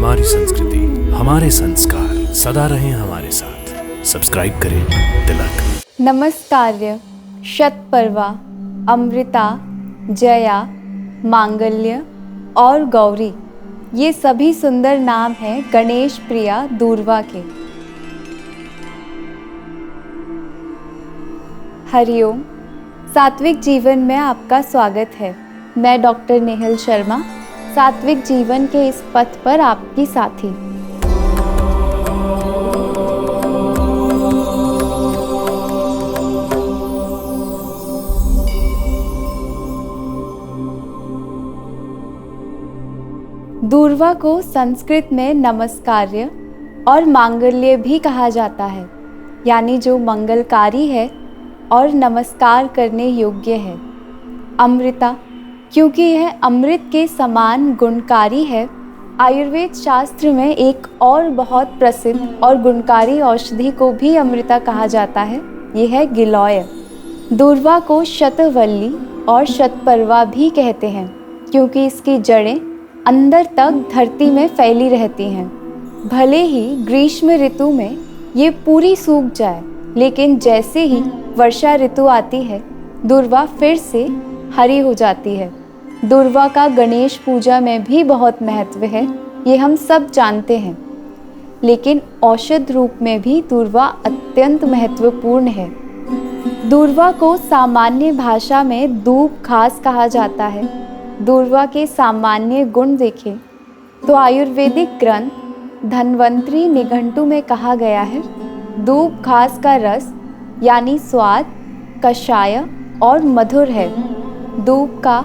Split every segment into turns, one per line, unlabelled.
हमारी संस्कृति, हमारे संस्कार सदा रहें हमारे साथ। सब्सक्राइब करें तिलक।
नमस्कार्य, शतपर्वा, अमृता, जया, मांगल्य और गौरी, ये सभी सुंदर नाम हैं गणेश प्रिया दूर्वा के। हरिओम। सात्विक जीवन में आपका स्वागत है। मैं डॉक्टर नेहल शर्मा, सात्विक जीवन के इस पथ पर आपकी साथी। दूर्वा को संस्कृत में नमस्कार्य और मांगल्य भी कहा जाता है, यानी जो मंगलकारी है और नमस्कार करने योग्य है। अमृता, क्योंकि यह अमृत के समान गुणकारी है। आयुर्वेद शास्त्र में एक और बहुत प्रसिद्ध और गुणकारी औषधि को भी अमृता कहा जाता है, यह है गिलोय। दूर्वा को शतवल्ली और शतपर्वा भी कहते हैं, क्योंकि इसकी जड़ें अंदर तक धरती में फैली रहती हैं। भले ही ग्रीष्म ऋतु में ये पूरी सूख जाए, लेकिन जैसे ही वर्षा ऋतु आती है, दूर्वा फिर से हरी हो जाती है। दूर्वा का गणेश पूजा में भी बहुत महत्व है, ये हम सब जानते हैं। लेकिन औषध रूप में भी दूर्वा अत्यंत महत्वपूर्ण है। दूर्वा को सामान्य भाषा में दूब घास कहा जाता है। दूर्वा के सामान्य गुण देखें तो आयुर्वेदिक ग्रंथ धन्वंतरी निघंटु में कहा गया है, दूब घास का रस यानी स्वाद कषाय और मधुर है। दूब का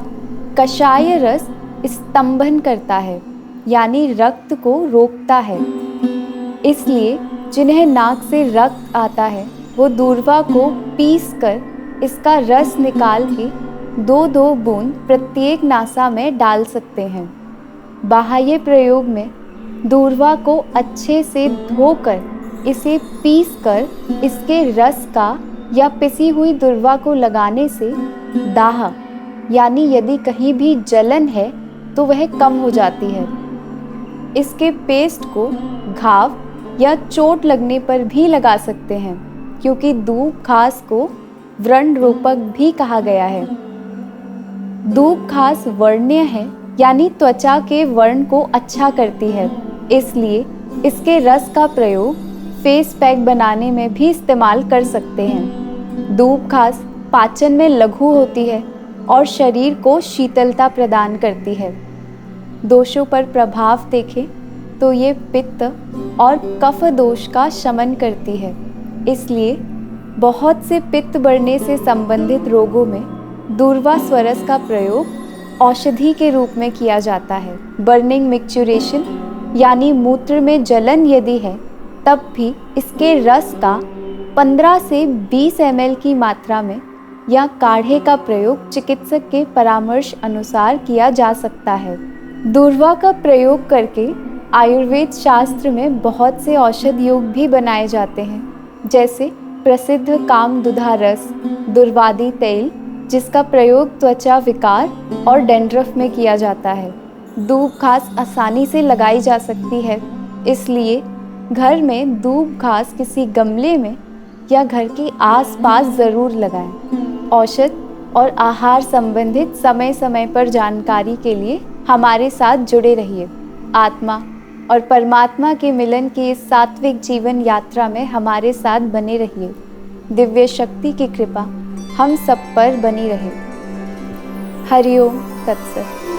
कषाय रस स्तंभन करता है, यानी रक्त को रोकता है। इसलिए जिन्हें नाक से रक्त आता है वो दूर्वा को पीसकर इसका रस निकाल के 2-2 बूंद प्रत्येक नासा में डाल सकते हैं। बाह्य प्रयोग में दूर्वा को अच्छे से धोकर इसे पीसकर इसके रस का या पिसी हुई दूर्वा को लगाने से दाह यानी यदि कहीं भी जलन है तो वह कम हो जाती है। इसके पेस्ट को घाव या चोट लगने पर भी लगा सकते हैं, क्योंकि दूब घास को व्रण रोपक भी कहा गया है। दूब घास वर्ण्य है, यानी त्वचा के वर्ण को अच्छा करती है, इसलिए इसके रस का प्रयोग फेस पैक बनाने में भी इस्तेमाल कर सकते हैं। दूब घास पाचन में लघु होती है और शरीर को शीतलता प्रदान करती है। दोषों पर प्रभाव देखें तो ये पित्त और कफ दोष का शमन करती है, इसलिए बहुत से पित्त बढ़ने से संबंधित रोगों में दूर्वा स्वरस का प्रयोग औषधि के रूप में किया जाता है। बर्निंग मिक्सचुरेशन यानी मूत्र में जलन यदि है, तब भी इसके रस का 15 से 20 ml की मात्रा में या काढ़े का प्रयोग चिकित्सक के परामर्श अनुसार किया जा सकता है। दूर्वा का प्रयोग करके आयुर्वेद शास्त्र में बहुत से औषध योग भी बनाए जाते हैं, जैसे प्रसिद्ध कामदुधा रस, दुर्वादी तेल, जिसका प्रयोग त्वचा विकार और डैंड्रफ में किया जाता है। दूब घास आसानी से लगाई जा सकती है, इसलिए घर में दूब घास किसी गमले में या घर के आसपास ज़रूर लगाएं। औषध और आहार संबंधित समय समय पर जानकारी के लिए हमारे साथ जुड़े रहिए। आत्मा और परमात्मा के मिलन की इस सात्विक जीवन यात्रा में हमारे साथ बने रहिए। दिव्य शक्ति की कृपा हम सब पर बनी रहे। हरिओम तत्सत।